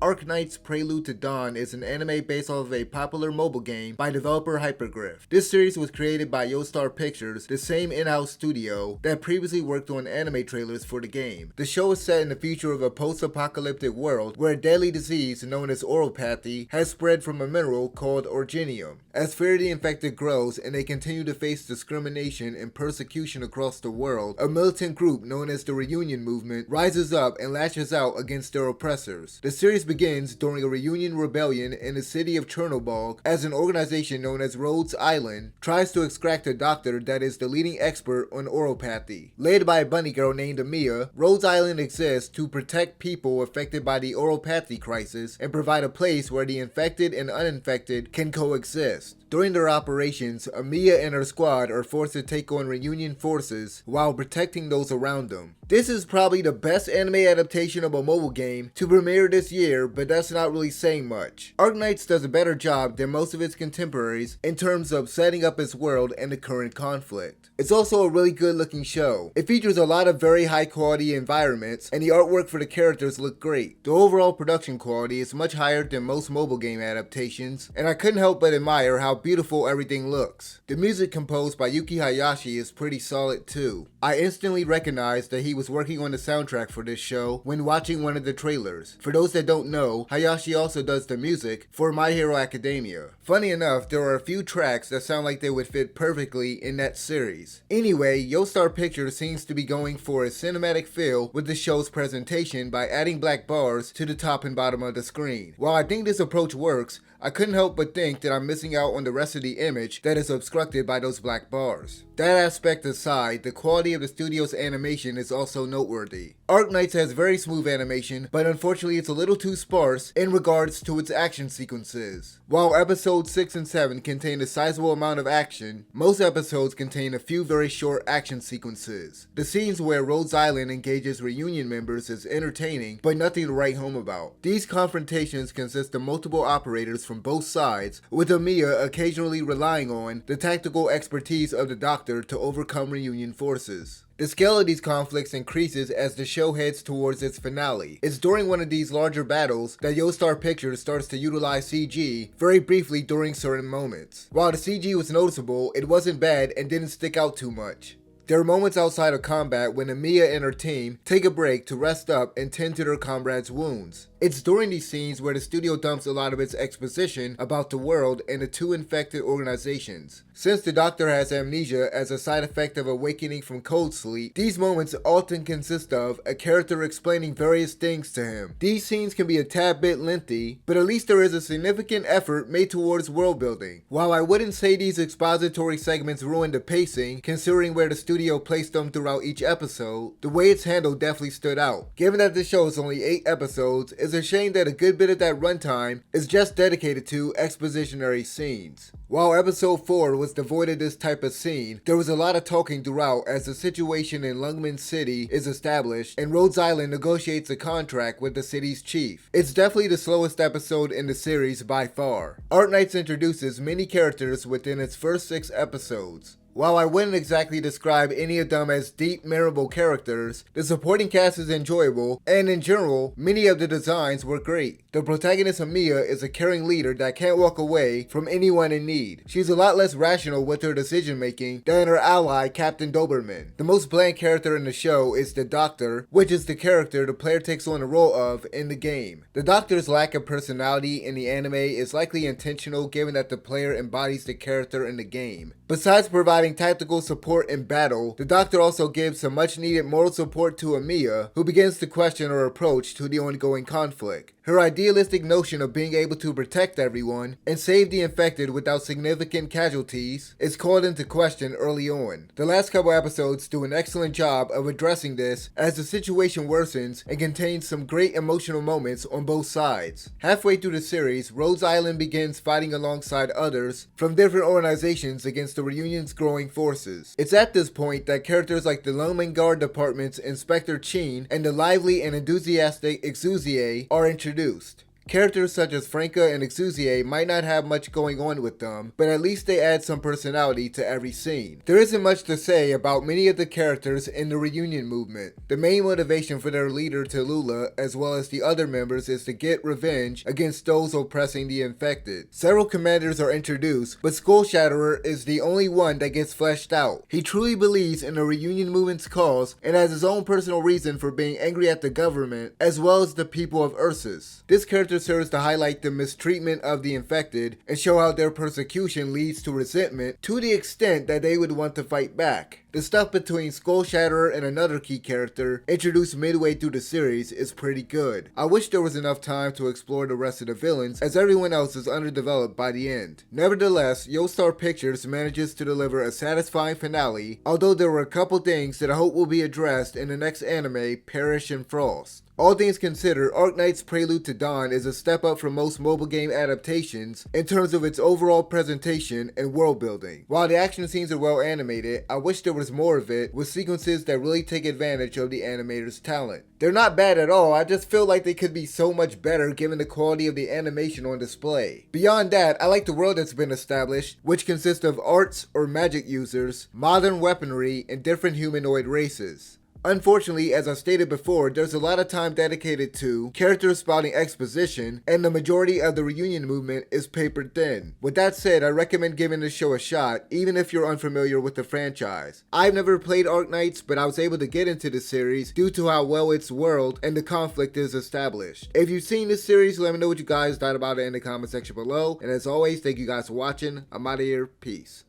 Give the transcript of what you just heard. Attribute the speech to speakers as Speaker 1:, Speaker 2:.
Speaker 1: Arknights Prelude to Dawn is an anime based off of a popular mobile game by developer Hypergriff. This series was created by Yoestar Pictures, the same in-house studio that previously worked on anime trailers for the game. The show is set in the future of a post-apocalyptic world where a deadly disease known as oropathy has spread from a mineral called orginium. As fear of the infected grows and they continue to face discrimination and persecution across the world, a militant group known as the Reunion Movement rises up and lashes out against their oppressors. The series begins during a reunion rebellion in the city of Chernobyl as an organization known as Rhodes Island tries to extract a doctor that is the leading expert on oropathy. Led by a bunny girl named Amiya, Rhodes Island exists to protect people affected by the oropathy crisis and provide a place where the infected and uninfected can coexist. During their operations, Amiya and her squad are forced to take on Reunion forces while protecting those around them. This is probably the best anime adaptation of a mobile game to premiere this year, but that's not really saying much. Arknights does a better job than most of its contemporaries in terms of setting up its world and the current conflict. It's also a really good looking show. It features a lot of very high quality environments and the artwork for the characters look great. The overall production quality is much higher than most mobile game adaptations, and I couldn't help but admire how beautiful everything looks. The music composed by Yuki Hayashi is pretty solid too. I instantly recognized that he was working on the soundtrack for this show when watching one of the trailers. For those that don't know, Hayashi also does the music for My Hero Academia. Funny enough, there are a few tracks that sound like they would fit perfectly in that series. Anyway, Yoestar Pictures seems to be going for a cinematic feel with the show's presentation by adding black bars to the top and bottom of the screen. While I think this approach works, I couldn't help but think that I'm missing out on the rest of the image that is obstructed by those black bars. That aspect aside, the quality of the studio's animation is also noteworthy. Arknights has very smooth animation, but unfortunately it's a little too sparse in regards to its action sequences. While episodes 6 and 7 contain a sizable amount of action, most episodes contain a few very short action sequences. The scenes where Rhodes Island engages Reunion members is entertaining, but nothing to write home about. These confrontations consist of multiple operators from both sides, with Amiya occasionally relying on the tactical expertise of the Doctor to overcome Reunion forces. The scale of these conflicts increases as the show heads towards its finale. It's during one of these larger battles that Yoestar Pictures starts to utilize CG very briefly during certain moments. While the CG was noticeable, it wasn't bad and didn't stick out too much. There are moments outside of combat when Amiya and her team take a break to rest up and tend to their comrades' wounds. It's during these scenes where the studio dumps a lot of its exposition about the world and the two infected organizations. Since the Doctor has amnesia as a side effect of awakening from cold sleep, these moments often consist of a character explaining various things to him. These scenes can be a tad bit lengthy, but at least there is a significant effort made towards world building. While I wouldn't say these expository segments ruin the pacing, considering where the studio placed them throughout each episode, the way it's handled definitely stood out. Given that the show is only 8 episodes, it's a shame that a good bit of that runtime is just dedicated to expositionary scenes. While episode 4 was devoid of this type of scene, there was a lot of talking throughout as the situation in Lungman City is established and Rhodes Island negotiates a contract with the city's chief. It's definitely the slowest episode in the series by far. Arknights introduces many characters within its first 6 episodes. While I wouldn't exactly describe any of them as deep, memorable characters, the supporting cast is enjoyable, and in general, many of the designs were great. The protagonist Amiya is a caring leader that can't walk away from anyone in need. She's a lot less rational with her decision making than her ally Captain Doberman. The most bland character in the show is the Doctor, which is the character the player takes on the role of in the game. The Doctor's lack of personality in the anime is likely intentional given that the player embodies the character in the game. Besides providing tactical support in battle, the Doctor also gives some much needed moral support to Amiya, who begins to question her approach to the ongoing conflict. Her idealistic notion of being able to protect everyone and save the infected without significant casualties is called into question early on. The last couple episodes do an excellent job of addressing this as the situation worsens and contains some great emotional moments on both sides. Halfway through the series, Rhodes Island begins fighting alongside others from different organizations against the Reunion's growing forces. It's at this point that characters like the Lungman Guard Department's Inspector Chin and the lively and enthusiastic Exuzie are introduced. Characters such as Franca and Exuzie might not have much going on with them, but at least they add some personality to every scene. There isn't much to say about many of the characters in the reunion movement. The main motivation for their leader Tallulah, as well as the other members, is to get revenge against those oppressing the infected. Several commanders are introduced, but Skull Shatterer is the only one that gets fleshed out. He truly believes in the reunion movement's cause and has his own personal reason for being angry at the government, as well as the people of Ursus. This character serves to highlight the mistreatment of the infected and show how their persecution leads to resentment to the extent that they would want to fight back. The stuff between Skull Shatterer and another key character, introduced midway through the series, is pretty good. I wish there was enough time to explore the rest of the villains, as everyone else is underdeveloped by the end. Nevertheless, Yoestar Pictures manages to deliver a satisfying finale, although there were a couple things that I hope will be addressed in the next anime, Perish in Frost. All things considered, Arknights Prelude to Dawn is a step up from most mobile game adaptations in terms of its overall presentation and world building. While the action scenes are well animated, I wish there was more of it, with sequences that really take advantage of the animator's talent. They're not bad at all, I just feel like they could be so much better given the quality of the animation on display. Beyond that, I like the world that's been established, which consists of arts or magic users, modern weaponry, and different humanoid races. Unfortunately, as I stated before, there's a lot of time dedicated to character spouting exposition, and the majority of the reunion movement is papered thin. With that said, I recommend giving this show a shot, even if you're unfamiliar with the franchise. I've never played Arknights, but I was able to get into the series due to how well its world and the conflict is established. If you've seen this series, let me know what you guys thought about it in the comment section below, and as always, thank you guys for watching. I'm out of here, peace.